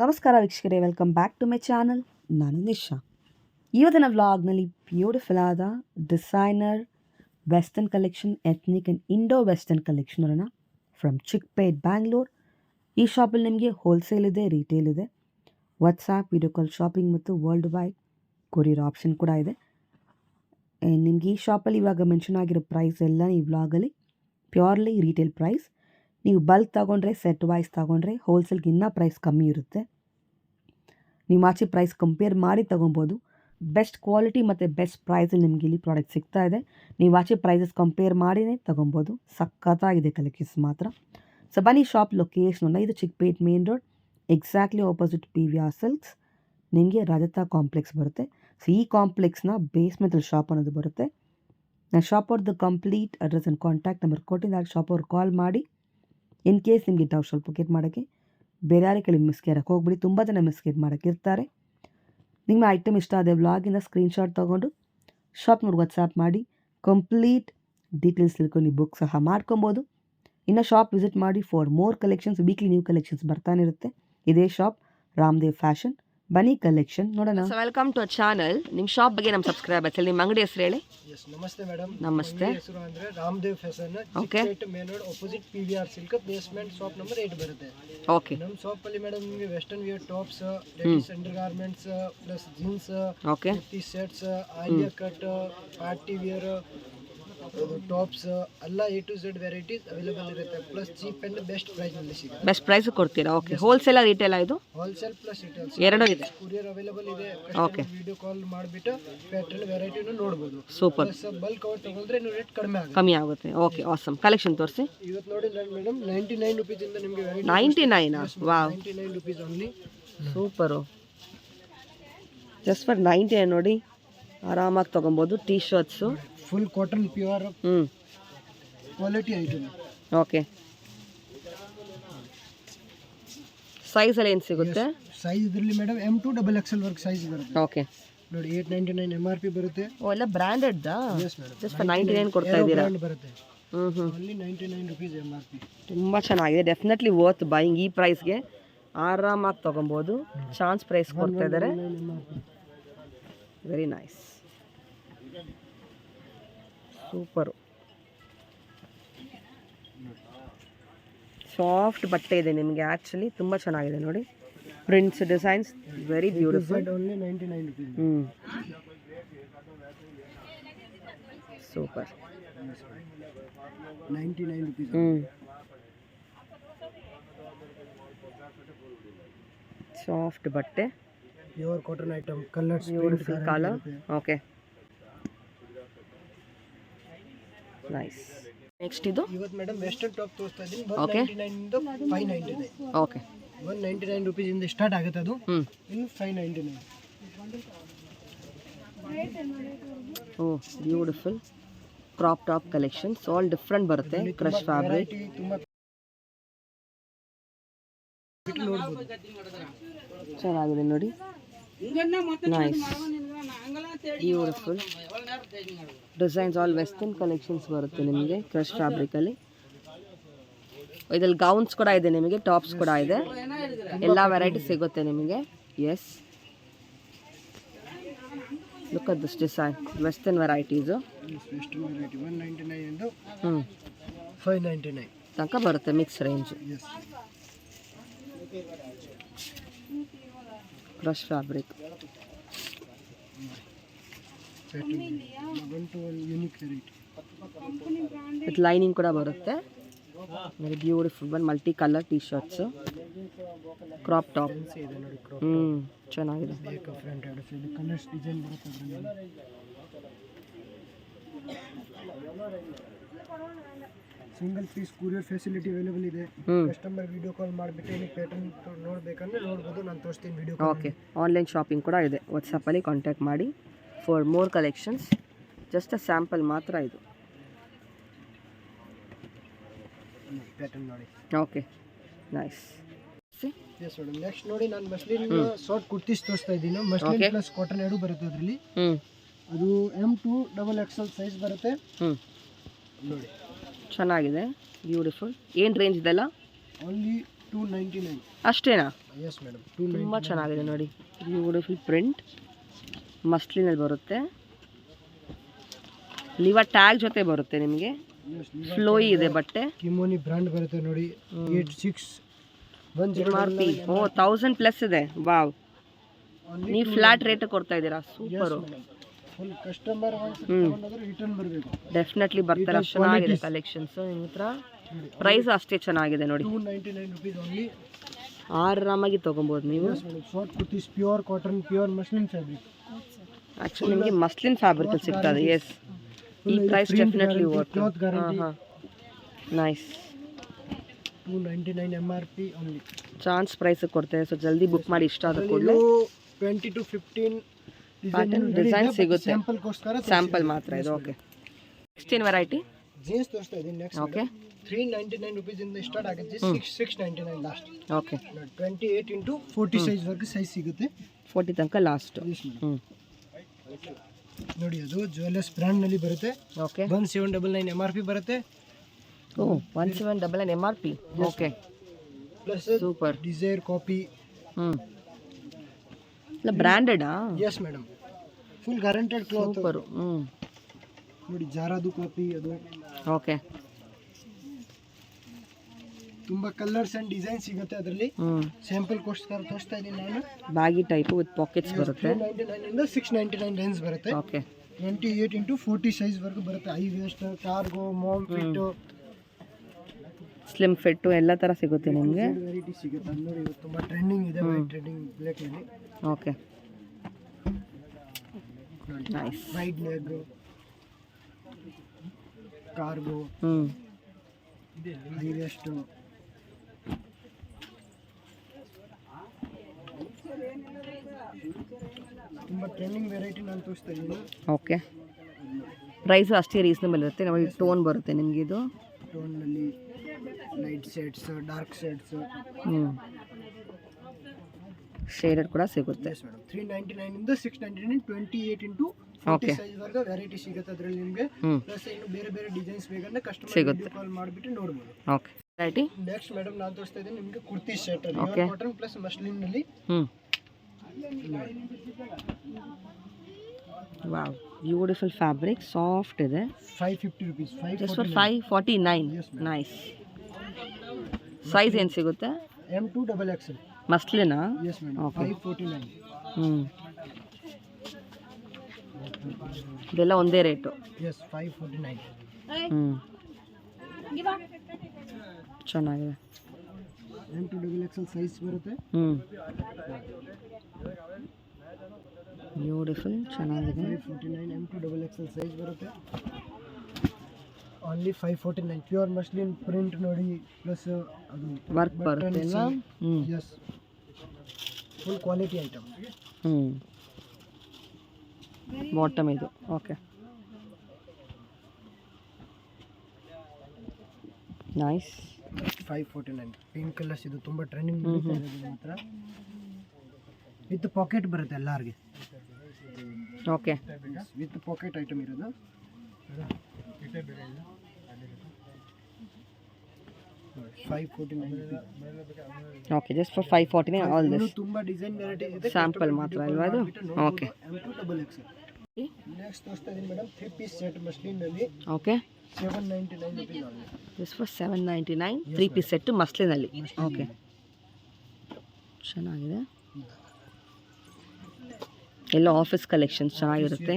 ನಮಸ್ಕಾರ ವೀಕ್ಷಕರೇ, welcome back to my channel. ನಾನು ನಿಶಾ. ಇವತ್ತಿನ ವ್ಲಾಗ್ನಲ್ಲಿ ಬ್ಯೂಟಿಫುಲ್ ಆದ designer western collection, ethnic and Indo western collection ನೋಡೋಣ. ಫ್ರಮ್ ಚಿಕ್ಪೇಟ್, ಬ್ಯಾಂಗ್ಳೂರ್. ಈ ಶಾಪಲ್ಲಿ ನಿಮಗೆ ಹೋಲ್ಸೇಲ್ ಇದೆ, ರಿಟೇಲ್ ಇದೆ, ವಾಟ್ಸಾಪ್, ವಿಡಿಯೋ ಕಾಲ್ ಶಾಪಿಂಗ್ ಮತ್ತು ವರ್ಲ್ಡ್ ವೈಡ್ ಕೊರಿಯರ್ ಆಪ್ಷನ್ ಕೂಡ ಇದೆ. ನಿಮಗೆ ಈ ಶಾಪಲ್ಲಿ ಇವಾಗ ಮೆನ್ಷನ್ ಆಗಿರೋ ಪ್ರೈಸ್ ಎಲ್ಲ ಈ ವ್ಲಾಗಲ್ಲಿ ಪ್ಯೂರ್ಲಿ ರಿಟೇಲ್ ಪ್ರೈಸ್. ನೀವು ಬಲ್ಕ್ ತೊಗೊಂಡ್ರೆ, ಸೆಟ್ ವೈಸ್ ತೊಗೊಂಡ್ರೆ ಹೋಲ್ಸೇಲ್ಗೆ ಇನ್ನೂ ಪ್ರೈಸ್ ಕಮ್ಮಿ ಇರುತ್ತೆ. ನೀವು ಆಚೆ ಪ್ರೈಸ್ ಕಂಪೇರ್ ಮಾಡಿ ತೊಗೊಬೋದು. ಬೆಸ್ಟ್ ಕ್ವಾಲಿಟಿ ಮತ್ತು ಬೆಸ್ಟ್ ಪ್ರೈಸಲ್ಲಿ ನಿಮಗೆ ಇಲ್ಲಿ ಪ್ರಾಡಕ್ಟ್ ಸಿಗ್ತಾ ಇದೆ. ನೀವು ಆಚೆ ಪ್ರೈಸಸ್ ಕಂಪೇರ್ ಮಾಡಿನೇ ತೊಗೊಬೋದು. ಸಖತ್ತಾಗಿದೆ ಕಲೆಕ್ಷನ್ಸ್ ಮಾತ್ರ. ಸೊ ಬನ್ನಿ ಶಾಪ್ ಲೊಕೇಶನ್. ಇದು Chickpet main road, exactly opposite PVR silks. ನಿಮಗೆ ರಜತಾ ಕಾಂಪ್ಲೆಕ್ಸ್ ಬರುತ್ತೆ. ಸೊ ಈ ಕಾಂಪ್ಲೆಕ್ಸ್ನ ಬೇಸ್ಮೆಂಟಲ್ಲಿ ಶಾಪ್ ಅನ್ನೋದು ಬರುತ್ತೆ. ನಾನು ಶಾಪ್ ಅವ್ರದ್ದು complete address and contact number ಕೊಟ್ಟಿದ್ದಾಗ ಶಾಪ್ ಅವ್ರು ಕಾಲ್ ಮಾಡಿ ಇನ್ ಕೇಸ್ ನಿಮಗೆ ಡೌಟ್ ಸ್ವಲ್ಪ ಗೆಟ್ ಮಾಡೋಕ್ಕೆ ಬೇರೆ ಯಾರೇ ಕಡೆ ಮಿಸ್ಕೇರಕ್ಕೆ ಹೋಗ್ಬಿಡಿ. ತುಂಬ ಜನ ಮಿಸ್ಕೇರ್ ಮಾಡೋಕ್ಕೆ ಇರ್ತಾರೆ. ನಿಮ್ಮ ಐಟಮ್ ಇಷ್ಟ ಆದ ವ್ಲಾಗಿಂದ ಸ್ಕ್ರೀನ್ಶಾಟ್ ತೊಗೊಂಡು ಶಾಪ್ನವ್ರಿಗೆ ವಾಟ್ಸಾಪ್ ಮಾಡಿ ಕಂಪ್ಲೀಟ್ ಡೀಟೇಲ್ಸ್ ತಿಳ್ಕೊಂಡು ನೀವು ಬುಕ್ ಸಹ ಮಾಡ್ಕೊಬೋದು. ಇನ್ನು ಶಾಪ್ ವಿಸಿಟ್ ಮಾಡಿ for more collections. Weekly new collections ಬರ್ತಾನೆ ಇರುತ್ತೆ. ಇದೇ ಶಾಪ್ ರಾಮದೇವ್ ಫ್ಯಾಷನ್. ಬನ್ನಿ ಕಲೆಕ್ಷನ್ ನೋಡೋಣ. So welcome to channel. ನಿಮ್ಮ ಶಾಪ್ ಬಗ್ಗೆ ನಮ್ಮ ಸಬ್ಸ್ಕ್ರೈಬರ್ಸ್ ಹೇಳಿ, ನಿಮ್ಮ ಅಂಗಡಿ ಹೆಸರು ಹೇಳಿ. ನಮಸ್ತೆ ಮೇಡಮ್. ನಮಸ್ತೆ. ಹೆಸರು ಅಂದ್ರೆ Ramdev fashion, Chickpet main road opposite PVR silk, basement shop number 8 ಬರುತ್ತೆ. ಓಕೆ. ನಮ್ಮ ಶಾಪ್ ಅಲ್ಲಿ ಮೇಡಮ್ ನಿಮಗೆ western wear tops, ladies under garments plus jeans, okay, kurti sets, Alia cut, party wear tops ಎಲ್ಲ A to Z varieties available ಇರುತ್ತೆ. Plus cheap and best price ನಲ್ಲಿ ಸಿಗುತ್ತೆ. Best price ಕೊಡ್ತೀರಾ? Okay. Wholesale retail ಇದು? Wholesale plus retail ಎರಡೂ ಇದೆ. Courier available ಇದೆ. Okay. Video call ಮಾಡಿಬಿಟ್ಟು ಪ್ಯಾಟರ್ನ್ ವೆರೈಟಿನ ನೋಡಬಹುದು. ಸೂಪರ್. ಪ್ಲಸ್ ಬಲ್ಕ್ ಅವರ್ ತಗೊಂಡ್ರೆ ನೀವು ರೇಟ್ ಕಮ್ಮಿ ಆಗುತ್ತೆ. Okay, awesome. ಕಲೆಕ್ಷನ್ ತೋರಿಸಿ. ಇವತ್ತು ನೋಡಿ ಮೇಡಮ್ 99 ರುಪೀಸ್ ಇಂದ ನಿಮಗೆ 99. Wow, 99 rupees only. Super. Just for 99 ನೋಡಿ, ಆರಾಮಾಗಿ ತೊಗೊಬೋದು. Tea shirts full cotton pure quality item. Okay. Size ಎಲ್ಲ ಏನು ಸಿಗುತ್ತೆ? ಸೈಜ್ ಇದರಲ್ಲಿ madam M to XXL work size ಬರುತ್ತೆ. ಓಕೆ ನೋಡಿ 899 MRP ಬರುತ್ತೆ. ಓ, ಎಲ್ಲ ಬ್ರ್ಯಾಂಡೆಡ್ದಾ? Yes madam. ಜಸ್ಟ್ ಫಾರ್ 99 ಕೊಡ್ತಾ ಇದ್ದೀರಾ? ಬ್ರ್ಯಾಂಡ್ ಬರುತ್ತೆ. Only 99 rupees MRP. ತುಂಬ ಚೆನ್ನಾಗಿದೆ. Definitely worth buying. ಈ ಪ್ರೈಸ್ಗೆ ಆರಾಮಾಗಿ ತೊಗೊಬೋದು. ಚಾನ್ಸ್ ಪ್ರೈಸ್ ಕೊಡ್ತಾ ಇದ್ದಾರೆ. Very nice, super. ಸಾಫ್ಟ್ ಬಟ್ಟೆ ಇದೆ ನಿಮಗೆ. ಆ್ಯಕ್ಚುಲಿ ತುಂಬ ಚೆನ್ನಾಗಿದೆ ನೋಡಿ. Prints, designs very beautiful. Only 99 rupees. Super. 99 rupees. Soft ಬಟ್ಟೆ, pure cotton item, colours, beautiful colour. Okay, nice. Next ಇದು ಇವತ್ತು ಮೇಡಮ್ ವೆಸ್ಟರ್ನ್ ಟಾಪ್ ತೋರಿಸ್ತಾ ಇದ್ದೀನಿ. ಓಕೆ. 199 ಇಂದ 599. ಓಕೆ. 199 ರುಪೀಸ್ ಇಂದ ಸ್ಟಾರ್ಟ್ ಆಗುತ್ತೆ ಅದು. ಇನ್ನು 599. Oh, beautiful crop top collections. All different ಬರುತ್ತೆ. ಕ್ರಶ್ ಫ್ಯಾಬ್ರಿಕ್ ತುಂಬಾ ನೋಡಬಹುದು. ಚೆನ್ನಾಗಿದೆ ನೋಡಿ. Nice, beautiful designs. All western collections ಬರುತ್ತೆ ನಿಮಗೆ ಕ್ರಶ್ ಫ್ಯಾಬ್ರಿಕಲ್ಲಿ. ಇದರಲ್ಲಿ ಗೌನ್ಸ್ ಕೂಡ ಇದೆ ನಿಮಗೆ, ಟಾಪ್ಸ್ ಕೂಡ ಇದೆ. ಎಲ್ಲ ವೆರೈಟಿ ಸಿಗುತ್ತೆ ನಿಮಗೆ. Yes, look at this design. Western varieties. Western variety 199 ಇಂದ 599 ತನಕ ಬರುತ್ತೆ. Mix range. Yes. Crush fabric unique variety with lining ಕೂಡ ಬರುತ್ತೆ. Very beautiful one. Multi colour T shirts, crop top. ಚೆನ್ನಾಗಿದೆ. ಕಲರ್ಸ್ ಡಿಸೈನ್ ಬರುತ್ತೆ. Single piece courier facility available ಇದೆ. Customer video call ಮಾಡಿಬಿಟ್ಟು ನೀವು ಪ್ಯಾಟರ್ನ್ ನೋಡಬೇಕಂದ್ರೆ ನೋಡ್ಬೋದು. ನಾನು ತೋರಿಸ್ತೀನಿ ವಿಡಿಯೋ. ಓಕೆ. ಆನ್ಲೈನ್ ಶಾಪಿಂಗ್ ಕೂಡ ಇದೆ. ವಾಟ್ಸಪ್ಪಲ್ಲಿ ಕಾಂಟ್ಯಾಕ್ಟ್ ಮಾಡಿ for more collections. Just a sample ಮಾತ್ರ ಇದು. ಪ್ಯಾಟರ್ನ್ ನೋಡಿ. Okay, nice. Yes madam. Next ನೋಡಿ, ನಾನು ಮಸ್ಲಿನ್ ಶಾರ್ಟ್ ಕುರ್ತೀಸ್ ತೋರಿಸ್ತಾ ಇದ್ದೀನಿ. ಮಸ್ಲಿನ್ ಪ್ಲಸ್ ಕಾಟನ್ ಎರಡು ಬರುತ್ತೆ ಅದರಲ್ಲಿ. ಅದು M to XXL ಸೈಜ್ ಬರುತ್ತೆ. ನೋಡಿ, ಚೆನ್ನಾಗಿದೆ, ಬ್ಯೂಟಿಫುಲ್. ಏನು ರೇಂಜ್ ಇದೆಲ್ಲ? ಓನ್ಲಿ 299. ಅಷ್ಟೇನಾ? ಎಸ್ ಮೇಡಮ್, ತುಂಬ ಚೆನ್ನಾಗಿದೆ ನೋಡಿ, ಬ್ಯೂಟಿಫುಲ್ ಪ್ರಿಂಟ್, ಮಸ್ಲಿನಲ್ಲಿ ಬರುತ್ತೆ, ಲಿವಾ ಟ್ಯಾಗ್ ಜೊತೆ ಬರುತ್ತೆ ನಿಮಗೆ, ಫ್ಲೋಯಿ ಇದೆ ಬಟ್ಟೆ. ಕಿಮೋನಿ ಬ್ರ್ಯಾಂಡ್ ಬರುತ್ತೆ ನೋಡಿ, 86 MRP. ಓ 1000+ ಇದೆ. ವಾವ್, ನೀವು ಫ್ಲಾಟ್ ರೇಟ್ ಕೊಡ್ತಾ ಇದ್ದೀರಾ, ಸೂಪರು. ಫುಲ್ ಕಸ್ಟಮರ್ ತಗೊಂಡ್ರೆ ರಿಟರ್ನ್ ಬರಬೇಕು, ಡೆಫಿನೆಟ್ಲಿ ಬರ್ತಾರೆ. ಅಷ್ಟು ಚೆನ್ನಾಗಿದೆ ಕಲೆಕ್ಷನ್ಸ್ ನಿಮ್ಮ ಹತ್ರ. ಪ್ರೈಸ್ ಅಷ್ಟೇ ಚೆನ್ನಾಗಿದೆ ನೋಡಿ, 299 rupees ಓನ್ಲಿ. ಆರಾಮಾಗಿ ತೊಗೊಬೋದು ನೀವು. Short kurtis, pure cotton, pure muslin fabric. Actually ನಿಮಗೆ ಮಸ್ಲಿನ್ ಫ್ಯಾಬ್ರಿಕ್ ಸಿಗ್ತದೆ. ಎಸ್, ಈ price definitely worth. Nice. 299 MRP only. Chance price ಕೊಡ್ತೇವೆ, ಸೊ ಜಲ್ದಿ ಬುಕ್ ಮಾಡಿ. ಇಷ್ಟ ಆದ ಕೂಡಲೇ 20 to 15 ಡಿಸೈನ್ ಸಿಗುತ್ತೆ. ಸ್ಯಾಂಪಲ್ಗೋಸ್ಕರ ಸ್ಯಾಂಪಲ್ ಮಾತ್ರ ಇದು. ಓಕೆ, ನೆಕ್ಸ್ಟ್ ಏನು ವೆರೈಟಿ? ಜೀನ್ಸ್ ತೋರಿಸ್ತಾ ಇದ್ದೀನಿ ನೆಕ್ಸ್ಟ್. ಓಕೆ, 399 rupees ಇಂದ ಸ್ಟಾರ್ಟ್ ಆಗುತ್ತೆ, 699 ಲಾಸ್ಟ್. ಓಕೆ, 28 into 40 ಸೈಜ್ ವರ್ಗ ಸೈಜ್ ಸಿಗುತ್ತೆ, 40 ತನಕ ಲಾಸ್ಟ್. ನೋಡಿ, ಅದು ಜ್ಯುವೆಲರ್ಸ್ ಬ್ರ್ಯಾಂಡ್ ನಲ್ಲಿ ಬರುತ್ತೆ. ಓಕೆ, 1799 MRP ಬರುತ್ತೆ. Oh 1799 MRP. Okay, plus super. Desire copy. ಇಲ್ಲ ಬ್ರ್ಯಾಂಡೆಡಾ? Yes madam, full guaranteed cloth. Super. ನೋಡಿ, ಜಾರಾದು ಕಾಪಿ ಅದು. ಓಕೆ, ತುಂಬಾ ಕಲರ್ಸ್ ಅಂಡ್ ಡಿಸೈನ್ ಸಿಗುತ್ತೆ ಅದರಲ್ಲಿ. ಸ್ಯಾಂಪಲ್ ಕೋಸ್ಕರ ತೋರಿಸ್ತಾ ಇದ್ದೀನಿ ನಾನು. ಬ್ಯಾಗಿ ಟೈಪ್ ವಿತ್ ಪಾಕೆಟ್ಸ್ ಬರುತ್ತೆ. 299 ಇಂದ 699 ರೇಂಜ್ ಬರುತ್ತೆ. ಓಕೆ, 28 into 40 ಸೈಜ್ ವರ್ಗ ಬರುತ್ತೆ. High waist, cargo, mom fit, slim fit ಎಲ್ಲ ಥರ ಸಿಗುತ್ತೆ ನಿಮಗೆ. ವೆರೈಟಿ ಸಿಗುತ್ತೆ. ಅದು ನೋಡಿ, ಇವತ್ತು ತುಂಬಾ ಟ್ರೆಂಡಿಂಗ್ ಇದೆ, ವೈಟ್ ಟ್ರೆಂಡಿಂಗ್ ಬ್ಲ್ಯಾಕ್ ನಲ್ಲಿ. Okay, nice. Wide leg, cargo, I waste. ತುಂಬ ಟ್ರೆಂಡಿಂಗ್ ವೆರೈಟಿ ನಾನು ತೋರಿಸ್ತಾ ಇದ್ದೀನಿ. ಓಕೆ, ಪ್ರೈಸು ಅಷ್ಟೇ ರೀಸನಬಲ್ ಇರುತ್ತೆ. ನಮಗೆ ಟೋನ್ ಬರುತ್ತೆ ನಿಮಗೆ. ಇದು ಟೋನ್ನಲ್ಲಿ light shades, dark shades, shaded ಕೂಡ ಸಿಗುತ್ತೆ. ಎಸ್ ಮೇಡಮ್, 399 ಇಂದ 699, 28 into 40 ಸೈಜ್ ವರ್ಗ ವೆರೈಟಿ ಸಿಗುತ್ತೆ ಅದರಲ್ಲಿ ನಿಮಗೆ. ಪ್ಲಸ್ ಇನ್ನು ಬೇರೆ ಬೇರೆ ಡಿಸೈನ್ಸ್ ಬೇಕಂದ್ರೆ ಕಸ್ಟಮರ್ ಕಾಲ್ ಮಾಡಿಬಿಟ್ಟು ನೋಡ್ಬೋದು. ಓಕೆ, ವೆರೈಟಿ ನೆಕ್ಸ್ಟ್ ಮೇಡಮ್ ನಾನು ತೋರಿಸ್ತಾ ಇದ್ದೀನಿ ನಿಮಗೆ kurti set, cotton plus muslin ನಲ್ಲಿ. ವಾವ್, ಬ್ಯೂಟಿಫುಲ್ ಫ್ಯಾಬ್ರಿಕ್, ಸಾಫ್ಟ್ ಇದೆ. 550 rupees. Just for 549. Nice. Size ಏನು ಸಿಗುತ್ತೆ? M2XXL ಮಸ್ಲಿನಾ? Yes madam, 549. ಇದೆಲ್ಲ ಒಂದೇ ರೇಟು. ಎಸ್, 549. ಚೆನ್ನಾಗಿದೆ. M2XXL ಸೈಜ್ ಬರುತ್ತೆ. ಬ್ಯೂಟಿಫುಲ್, ಚೆನ್ನಾಗಿದೆ. 549 M2XXL ಸೈಜ್ ಬರುತ್ತೆ. ಓನ್ಲಿ 549. ಪ್ಯೂರ್ ಮಸ್ಲಿನ್ ಪ್ರಿಂಟ್ ನೋಡಿ, ಪ್ಲಸ್ ಅದು ವರ್ಕ್ ಬರುತ್ತೆ ಅಲ್ವಾ? Yes, full quality item. Bottom ಇದು. Okay, nice. 549. ಪಿಂಕ್ ಕಲರ್ಸ್, ಇದು ತುಂಬ ಟ್ರೆಂಡಿಂಗ್ ಮಾತ್ರ. ವಿತ್ ಪಾಕೆಟ್ ಬರುತ್ತೆ ಎಲ್ಲರಿಗೆ. ಓಕೆ, ವಿತ್ ಪಾಕೆಟ್ ಐಟಮ್ ಇರೋದು. Okay, just for 549 all this. ತುಂಬಾ ಡಿಸೈನ್ ವೆರೈಟೀಸ್ ಇದೆ, ಸ್ಯಾಂಪಲ್ ಮಾತ್ರ ಅಲ್ವಾ ಇದು? Okay, M2XXL. ನೆಕ್ಸ್ಟ್ ತೋರಿಸ್ತಾ ಇದೀನಿ ಮೇಡಮ್, 3 ಪೀಸ್ ಸೆಟ್ ಮಸ್ಲಿನ್ ನಲ್ಲಿ. Okay, 799 rupees only. Just for 799, 3 piece set ಮಸ್ಲಿನಲ್ಲಿ. ಓಕೆ, ಚೆನ್ನಾಗಿದೆ. ಎಲ್ಲ ಆಫೀಸ್ ಕಲೆಕ್ಷನ್ಸ್ ಚೆನ್ನಾಗಿರುತ್ತೆ.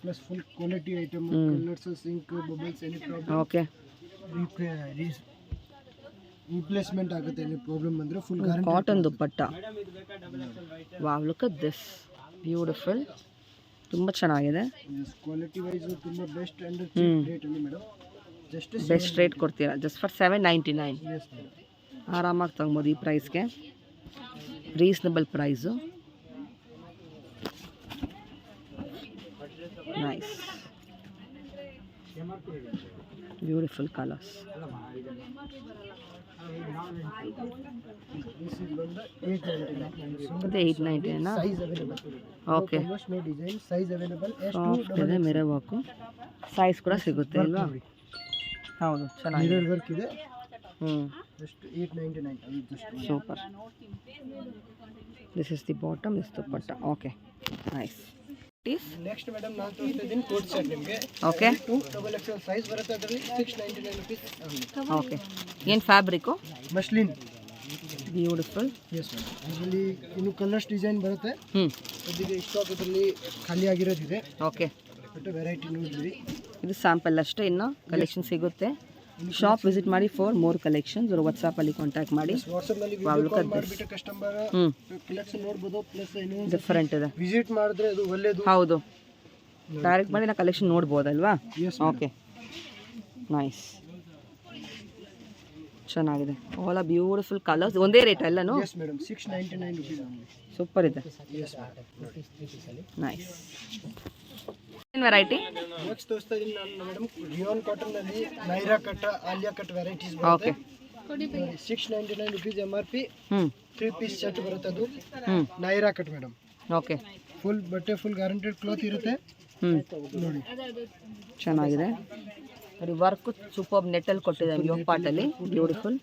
Plus full quality item, colours, sink, bubbles, any problem. Okay, replacement ಆಗುತ್ತೆ ಎನಿ ಪ್ರಾಬ್ಲಮ್ ಬಂದ್ರೆ. Full cotton dupatta. Wow, look at this, beautiful, ತುಂಬ ಚೆನ್ನಾಗಿದೆ. Quality wise ತುಂಬ best and cheap rate ಅಲ್ಲಿ ಮೇಡಮ್. ಜಸ್ಟ್ ಬೆಸ್ಟ್ ರೇಟ್ ಕೊಡ್ತೀರಾ, just for 799. ಆರಾಮಾಗಿ ತಗೊಬೋದು ಈ ಪ್ರೈಸ್ಗೆ, reasonable price. Nice, beautiful colours. ಮತ್ತೆ 899 size available. Okay, design size available. Soft ಇದೆ, ಮಿರರ್ ವರ್ಕು, ಸೈಜ್ ಕೂಡ ಸಿಗುತ್ತೆ ಅಲ್ವಾ? ಹೌದು, ಚೆನ್ನಾಗಿದೆ. ಮಿರರ್ ವರ್ಕ್ ಇದೆ. ಹ್ಞೂ ಜಸ್ಟ್ 899 ಅದು just super. This is the bottom, this dupatta. Okay nice. Next madam ನಾನು ತೋರಿಸ್ತಾ ಇದ್ದೀನಿ ಕೋಟ್ ಸೆಟ್ ನಿಮಗೆ. ಓಕೆ 2 ಡಬಲ್ ಎಕ್ಸೆಲ್ ಸೈಜ್ ಬರುತ್ತೆ, ಅದರಲ್ಲಿ 699 ರುಪೀಸ್. ಓಕೆ ಏನು fabric? Muslin. Beautiful. Yes madam. ಇದರಲ್ಲಿ ಇನ್ನು ಕಲರ್ಸ್ ಡಿಸೈನ್ ಬರುತ್ತೆ. ಅದಕ್ಕೆ ಸ್ಟಾಕ್ ಇದರಲ್ಲಿ ಖಾಲಿ ಆಗಿರೋದಿದೆ. ಓಕೆ ಬಟ್ ವೆರೈಟಿ ನೋಡಿದ್ರಿ. ಇದು ಸ್ಯಾಂಪಲ್ ಅಷ್ಟೇ, ಇನ್ನು ಕಲೆಕ್ಷನ್ ಸಿಗುತ್ತೆ. ಶಾಪ್ ವಿಸಿಟ್ ಮಾಡಿ ಫಾರ್ ಮೋರ್ ಕಲೆಕ್ಷನ್ಸ್. ವಾಟ್ಸಾಪಲ್ಲಿ ಕಾಂಟ್ಯಾಕ್ಟ್ ಮಾಡಿ. ವಾಟ್ಸಪ್ನಲ್ಲಿ ವಿಡಿಯೋ ಕಾಲ್ ಮಾಡಿಬಿಟ್ಟು ಕಸ್ಟಮರ್ ಕಲೆಕ್ಷನ್ ನೋಡ್ಬೋದು. ಪ್ಲಸ್ ಇನ್ನೂ ಡಿಫರೆಂಟ್ ಇದೆ. ವಿಸಿಟ್ ಮಾಡಿದ್ರೆ ಅದು ಒಳ್ಳೇದು. ಹೌದು, ಡೈರೆಕ್ಟ್ ಮಾಡಿ ನಾವು ಕಲೆಕ್ಷನ್ ನೋಡ್ಬೋದಲ್ವಾ? ಓಕೆ ನೈಸ್, ಚೆನ್ನಾಗಿದೆ. All beautiful colours. ಒಂದೇ ರೇಟ್ ಎಲ್ಲನೂ? Yes madam, 699 rupees only. Super ಇದೆ. Yes nice. ಏನು ವೆರೈಟಿ? ನೆಕ್ಸ್ಟ್ ತೋರಿಸ್ತಾ ಇದ್ದೀನಿ ನಾನು ಮೇಡಮ್. ರಿಯಾನ್ ಕಾಟನ್ ನಲ್ಲಿ Naira cut, Alia cut varieties okay. ಬರುತ್ತೆ. 699 ರುಪೀಸ್ MRP. 3 ಪೀಸ್ ಸೆಟ್ ಬರುತ್ತೆ. ಅದು Naira cut madam. Okay. Full ಬಟ್ಟೆ, ಫುಲ್ ಗ್ಯಾರಂಟೆಡ್ ಕ್ಲಾತ್ ಇರುತ್ತೆ. ನೋಡಿ ಚೆನ್ನಾಗಿದೆ. ನೋಡಿ ವರ್ಕ್ ಸೂಪರ್ ನೆಟ್ಟಲ್ಲಿ ಕೊಟ್ಟಿದ್ದಾರೆ ಯೋಗ ಪಾಟಲ್ಲಿ. ಬ್ಯೂಟಿಫುಲ್.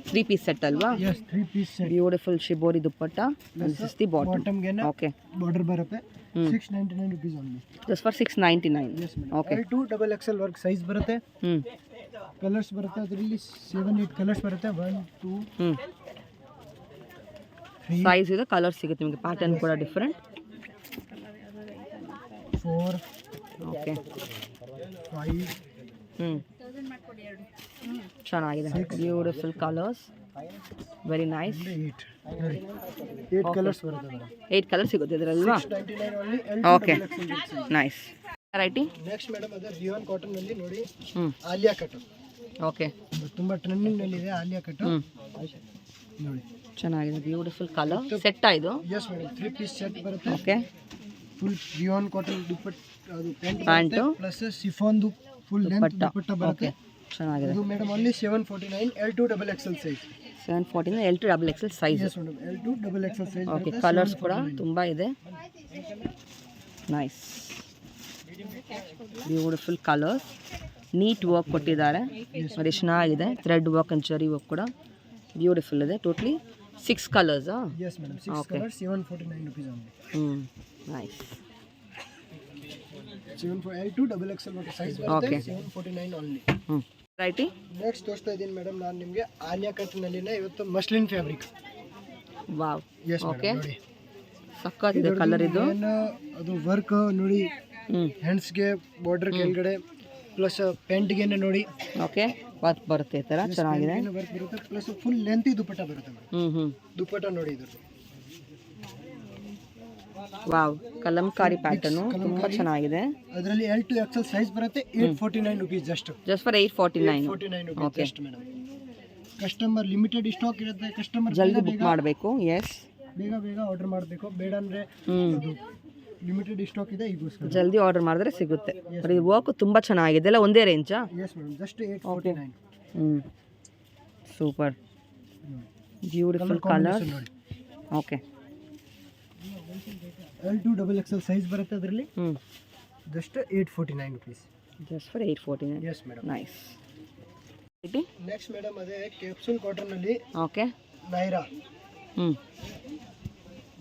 3 ಪೀಸ್ ಸೆಟ್ ಅಲ್ವಾ? Yes, 3 piece set. Beautiful shibori dupatta. This is the bottom ಗೆ ಓಕೆ ಬಾರ್ಡರ್ ಬರುತ್ತೆ. 699 rupees only. Just for 699. Yes madam. Okay. L2 double XL work size ಬರುತ್ತೆ. ಕಲರ್ಸ್ ಬರುತ್ತೆ, ಅದರಲ್ಲಿ 7-8 ಕಲರ್ಸ್ ಬರುತ್ತೆ. 1 2 3 ಸೈಜ್ ಇದೆ, ಕಲರ್ ಸಿಗುತ್ತೆ ನಿಮಗೆ. ಪ್ಯಾಟರ್ನ್ ಕೂಡ ಡಿಫರೆಂಟ್. 4 ಓಕೆ. 5 ಚೆನ್ನಾಗಿದೆ. Beautiful colours, very nice. 8 colours ಬರುತ್ತೆ ಮೇಡಮ್. 8 ಕಲರ್ ಸಿಗುತ್ತೆ ಇದರಲ್ವಾ? 699 only. Okay nice. Variety next madam ಅದೇ ರಿಯಾನ್ ಕಾಟನ್ ನಲ್ಲಿ ನೋಡಿ ಆಲಿಯಾ ಕಟ್. ಓಕೆ. ತುಂಬಾ ಟ್ರೆಂಡಿಂಗ್ ನಲ್ಲಿ ಇದೆ ಆಲಿಯಾ ಕಟ್. ನೋಡಿ ಚೆನ್ನಾಗಿದೆ. ಬ್ಯೂಟಿಫುಲ್ ಕಲರ್ ಸೆಟ್ ಇದು. ಎಸ್ ಮೇಡಮ್, 3 ಪೀಸ್ ಸೆಟ್ ಬರುತ್ತೆ. Okay. Full rayon cotton dupatta, ಅದು pant plus chiffon full length dupatta ಬರುತ್ತೆ. ಚೆನ್ನಾಗಿದೆ. ಇದು madam only 749. L2 double XL size. 749 L2 double XL size. Yes madam, L2 double XL size. Okay. Colours ಕೂಡ ತುಂಬಾ ಇದೆ. Nice. Beautiful colours, neat work ಕೊಟ್ಟಿದ್ದಾರೆ. ನೋಡಿ ಚೆನ್ನಾಗಿದೆ. Thread work and zari work ಕೂಡ ಬ್ಯೂಟಿಫುಲ್ ಇದೆ. Totally 6 colours. Yes madam, 6 colours. 749 rupees only. Nice. L2 double XL size ಬರುತ್ತೆ. 749 only. ರೈಟಿ. Next ತೋರಿಸ್ತಾ ಇದ್ದೀನಿ ಮೇಡಮ್ ನಾನು ನಿಮಗೆ ಆಲಿಯಾ ಕಟ್ ನಲ್ಲಿನೇ ಇವತ್ತು muslin fabric. Wow. Yes okay. ನೋಡಿ ಸಕ್ಕತ್ತಿದೆ ಕಲರ್ ಇದು. ಅದು ವರ್ಕ್ ನೋಡಿ, ಹ್ಯಾಂಡ್ಸ್ಗೆ ಬಾರ್ಡರ್ ಕೆಳಗಡೆ ಪ್ಲಸ್ ಪ್ಯಾಂಟ್ಗೆ ನೋಡಿ. ಓಕೆ. ವರ್ಕ್ ಬರುತ್ತೆ ಈ ಥರ. ಚೆನ್ನಾಗಿದೆ. ವರ್ಕ್ ಬರುತ್ತೆ ಪ್ಲಸ್ ಫುಲ್ ಲೆಂತ್ ದುಪ್ಪಟ್ಟ ಬರುತ್ತೆ ಮೇಡಮ್. ದುಪ್ಪಟ್ಟ ನೋಡಿ ಇದ್ರದ್ದು. ವಾವ್, ಕಲಂಕಾರಿ ಪ್ಯಾಟರ್ನು ತುಂಬಾ ಚೆನ್ನಾಗಿದೆ. ಅದರಲ್ಲಿ L2 XL ಸೈಜ್ ಬರುತ್ತೆ. 849 rupees just for 849 rupees just madam. Customer limited stock ಇರುತ್ತೆ. ಕಸ್ಟಮರ್ ಜಲ್ದಿ ಬುಕ್ ಮಾಡಬೇಕು. ಎಸ್, ಬೇಗ ಬೇಗ ಆರ್ಡರ್ ಮಾಡಬೇಕು. ಬೇಡ ಅಂದ್ರೆ ಲಿಮಿಟೆಡ್ ಸ್ಟಾಕ್ ಇದೆ, ಈಗೋಸ್ಕರ ಜಲ್ದಿ ಆರ್ಡರ್ ಮಾಡಿದ್ರೆ ಸಿಗುತ್ತೆ. ಇದು ವರ್ಕ್ ತುಂಬಾ ಚೆನ್ನಾಗಿದೆ. ಎಲ್ಲ ಒಂದೇ ರೇಂಜಾ? Yes madam, just 849. Super. Beautiful colour. Okay. L2 double XL size ಬರುತ್ತೆ. ಅದರಲ್ಲಿ just 849 rupees. Just for 849. Yes madam. Nice. Next madam ಅದೇ ಕ್ಯಾಪ್ಸೂಲ್ ಕಾಟನ್ ನಲ್ಲಿ ಓಕೆ. ನೈರಾ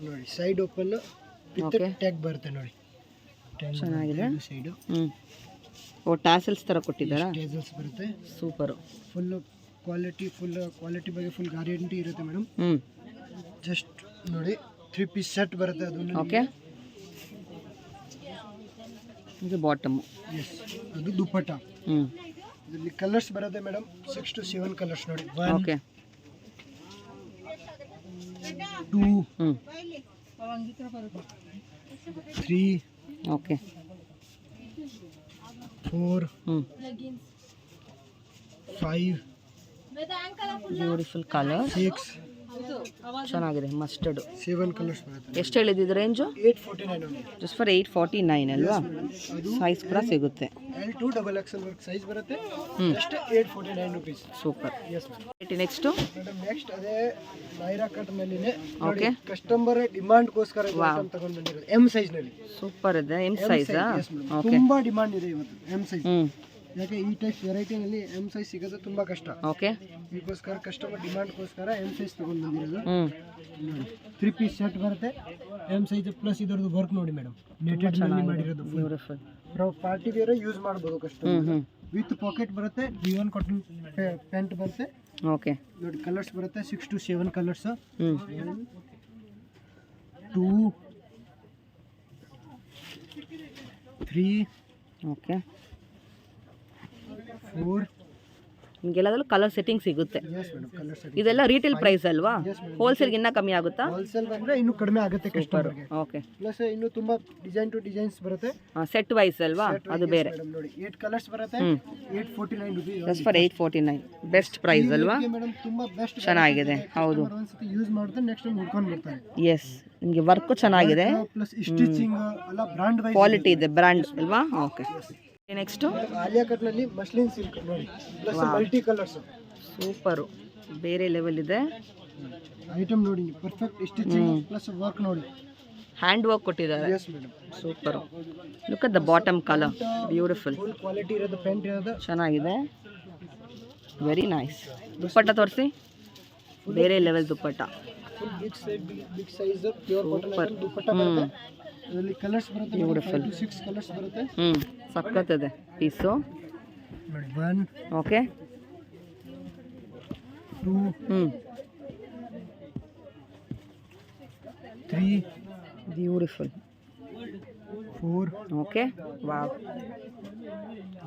ನೋಡಿ, ಸೈಡ್ ಓಪನ್ ವಿತ್ ಟ್ಯಾಗ್ ಬರುತ್ತೆ ನೋಡಿ. ಚೆನ್ನಾಗಿದೆ. ಸೈಡ್ ಓ ಟ್ಯಾಸಲ್ಸ್ ತರ ಕೊಟ್ಟಿದ್ದಾರಾ? ಟೇಸಲ್ಸ್ ಬರುತ್ತೆ. ಸೂಪರ್. ಫುಲ್ ಕ್ವಾಲಿಟಿ ಬಗ್ಗೆ ಫುಲ್ ಗ್ಯಾರಂಟಿ ಇರುತ್ತೆ ಮೇಡಮ್. ಜಸ್ಟ್ ನೋಡಿ 3 ಪೀಸ್ ಸೆಟ್ ಬರುತ್ತೆ. ಅದು ಓಕೆ. ಇದು ಬಾಟಮ್. ಎಸ್, ಅದು ದುಪ್ಪಟ್ಟ. ಇದರಲ್ಲಿ ಕಲರ್ಸ್ ಬರುತ್ತೆ ಮೇಡಮ್. 6 to 7 ಕಲರ್ಸ್ ನೋಡಿ. 1 ಓಕೆ. 2 3 ಓಕೆ. 4 5 beautiful colour. 6 ಚೆನ್ನಾಗಿದೆ. ಮಸ್ಟರ್ಡ್. 7 ಕಲರ್ಸ್ ಬರುತ್ತೆ. ಎಷ್ಟು ಹೇಳಿದ್ದು ರೇಂಜು? 849 ಓನ್ಲಿ. ಜಸ್ಟ್ ಫಾರ್ 849 ಅಲ್ವಾ? ಸೈಜ್ ಕೂಡ ಸಿಗುತ್ತೆ. L2 double XL work size ಬರುತ್ತೆ. Just 849 rupees. Super. Yes madam. Next madam next ಅದೇ ನೈರಾ ಕಟ್ ನಲ್ಲಿನೇ ಓಕೆ. ಕಸ್ಟಮರ್ ಡಿಮಾಂಡ್ಗೋಸ್ಕರ ಐಟಮ್ ತಗೊಂಡು ಬಂದಿರೋದು. M ಸೈಜ್ ನಲ್ಲಿ. ಸೂಪರ್ ಇದೆ. M size. ತುಂಬಾ ಡಿಮಾಂಡ್ ಇದೆ ಇವತ್ತು M ಸೈಜ್. ಯಾಕೆ ಈ ಟೈಪ್ ವೆರೈಟಿನಲ್ಲಿ ಎಮ್ ಸೈಜ್ ಸಿಗೋದು ತುಂಬ ಕಷ್ಟ. ಓಕೆ, ಇದಕ್ಕೋಸ್ಕರ ಕಸ್ಟಮರ್ ಡಿಮಾಂಡ್ಗೋಸ್ಕರ ಎಮ್ ಸೈಜ್ ತೊಗೊಂಡು ಬಂದಿರೋದು. ಹ್ಞೂ, ನೋಡಿ 3 ಪೀಸ್ ಸೆಟ್ ಬರುತ್ತೆ ಎಮ್ ಸೈಜ್ ಪ್ಲಸ್ ಇದರದ್ದು ವರ್ಕ್ ನೋಡಿ ಮೇಡಮ್, ನೆಟೆಡ್ ನಲ್ಲಿ ಮಾಡಿರೋದು. ಬ್ಯೂಟಿಫುಲ್. ಪಾರ್ಟಿ ವೇರ್ ಯೂಸ್ ಮಾಡ್ಬೋದು ಕಸ್ಟಮರ್. ಹ್ಞೂ, ವಿತ್ ಪಾಕೆಟ್ ಬರುತ್ತೆ, ವಿವನ್ ಕಾಟನ್ ಪ್ಯಾಂಟ್ ಬರುತ್ತೆ. ಓಕೆ, ನೋಡಿ ಕಲರ್ಸ್ ಬರುತ್ತೆ 6 to 7 ಕಲರ್ಸ್. ಹ್ಞೂ, 2 3 ಓಕೆ. 4. ನಿಮಗೆಲ್ಲದಲ್ಲೂ ಕಲರ್ ಸೆಟ್ಟಿಂಗ್ ಸಿಗುತ್ತೆ. Yes madam, colour set. ಇದೆಲ್ಲ ರೀಟೇಲ್ ಪ್ರೈಸ್ ಅಲ್ವಾ? ಹೋಲ್ಸೇಲ್ಗೆ ಇನ್ನೂ ಕಮ್ಮಿ ಆಗುತ್ತಾ? ಹೋಲ್ಸೇಲ್ ಬಂದ್ರೆ ಇನ್ನೂ ಕಡಿಮೆ ಆಗುತ್ತೆ ಕಸ್ಟಮರ್ಗೆ. ಓಕೆ, ಪ್ಲಸ್ ಇನ್ನು ತುಂಬಾ ಡಿಸೈನ್ ಟು ಡಿಸೈನ್ಸ್ ಬರುತ್ತೆ. ಸೆಟ್ ವೈಸ್ ಅಲ್ವಾ? ಅದು ಬೇರೆ. ಮೇಡಮ್ ನೋಡಿ 8 ಕಲರ್ಸ್ ಬರುತ್ತೆ. 849 rupees. Just for 849. Best price ಅಲ್ವಾ? ಮೇಡಮ್ ತುಂಬಾ ಬೆಸ್ಟ್, ಚೆನ್ನಾಗಿದೆ. ಹೌದು, ಒಂದ್ಸತಿ ಯೂಸ್ ಮಾಡಿದ್ರೆ ನೆಕ್ಸ್ಟ್ ಟೈಮ್ ಹುಡ್ಕೊಂಡು ಬರ್ತಾರೆ. ಎಸ್, ನಿಮಗೆ ವರ್ಕು ಚೆನ್ನಾಗಿದೆ, ಪ್ಲಸ್ ಸ್ಟಿಚಿಂಗ್ ಎಲ್ಲ ಬ್ರಾಂಡ್ ವೈಸ್ ಕ್ವಾಲಿಟಿ ಇದೆ, ಬ್ರ್ಯಾಂಡ್ ಅಲ್ವಾ? ಓಕೆ. ನೆಕ್ಸ್ಟು ಆಲಿಯಾ ಕಟ್ ನಲ್ಲಿ ಮಸ್ಲಿನ್ ಸಿಲ್ಕ್ ನೋಡಿ, ಪ್ಲಸ್ ಮಲ್ಟಿ ಕಲರ್ಸ್. ಸೂಪರು, ಬೇರೆ ಲೆವೆಲ್ ಇದೆ. ಐಟಮ್ ನೋಡಿ, ಪರ್ಫೆಕ್ಟ್ ಸ್ಟಿಚಿಂಗ್ ಪ್ಲಸ್ ವರ್ಕ್ ನೋಡಿ, ಹ್ಯಾಂಡ್ ವರ್ಕ್ ಕೊಟ್ಟಿದ್ದಾರೆ. Yes madam, super. Look at the bottom colour, beautiful. Full quality ಇರೋದು ಪ್ಯಾಂಟ್ ಇರೋದು. ಚೆನ್ನಾಗಿದೆ, ವೆರಿ ನೈಸ್. ದುಪ್ಪಟ್ಟ ತೋರಿಸಿ, ಬೇರೆ level dupatta. Full big size pure cotton dupatta ಬರುತ್ತೆ. ಇದರಲ್ಲಿ ಕಲರ್ಸ್ ಬರುತ್ತೆ, ಬ್ಯೂಟಿಫುಲ್ 6 ಕಲರ್ಸ್ ಬರುತ್ತೆ. ಸಕ್ಕತ್ತಿದೆ ಪೀಸು ನೋಡಿ. 1, okay, 2, 3, beautiful. 4, okay, wow,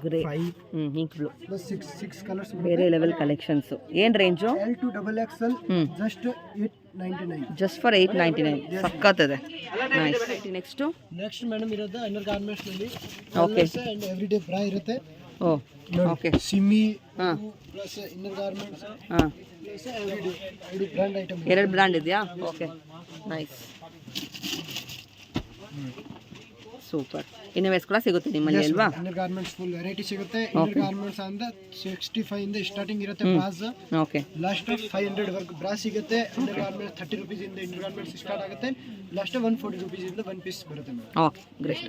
grey, 5 ink blue, plus 6 colours. ಬೇರೆ ಲೆವೆಲ್ ಕಲೆಕ್ಷನ್ಸು. ಏನು range? L to XXL just 899. Just for 899. ಸಕ್ಕತ್ತಿದೆ, ನೈಸ್. ನೆಕ್ಸ್ಟು ನೆಕ್ಸ್ಟ್ ಮೇಡಮ್ ಇರೋದು under garments ನಲ್ಲಿ ಓಕೆ ಅಂಡ್ ಎವ್ರಿಡೇ ಬ್ರಾ ಇರುತ್ತೆ. Oh, okay, ಸಿಮಿ ಹಾಂ plus inner garments ಹಾಂ, plus everyday ಇದು ಬ್ರಾಂಡ್ ಐಟಮ್. 2 ಬ್ರ್ಯಾಂಡ್ ಇದೆಯಾ? Okay, nice, super. ಇನ್ನೋವೇಸ್ ಕೂಡ ಸಿಗುತ್ತೆ ನಿಮ್ಮಲ್ಲಿ ಅಲ್ವಾ? ಇನ್ನರ್ ಗಾರ್ಮೆಂಟ್ಸ್ ಫುಲ್ ವೆರೈಟಿ ಸಿಗುತ್ತೆ. ಇನ್ನರ್ ಗಾರ್ಮೆಂಟ್ಸ್ ಅಂದ್ರೆ 65 ಇಂದ ಸ್ಟಾರ್ಟಿಂಗ್ ಇರುತ್ತೆ ಬ್ರಾಸ್. ಓಕೆ, ಲಾಸ್ಟ್ 500 ವರ್ಗ ಬ್ರಾ ಸಿಗುತ್ತೆ. ಇನ್ನರ್ ಗಾರ್ಮೆಂಟ್ಸ್ 30 rupees ಇಂದ ಇನ್ನರ್ ಗಾರ್ಮೆಂಟ್ಸ್ ಸ್ಟಾರ್ಟ್ ಆಗುತ್ತೆ. ಲಾಸ್ಟ್ 140 rupees ಇಂದ 1 ಪೀಸ್ ಬರುತ್ತೆ ಮೇಡಮ್. Okay, great.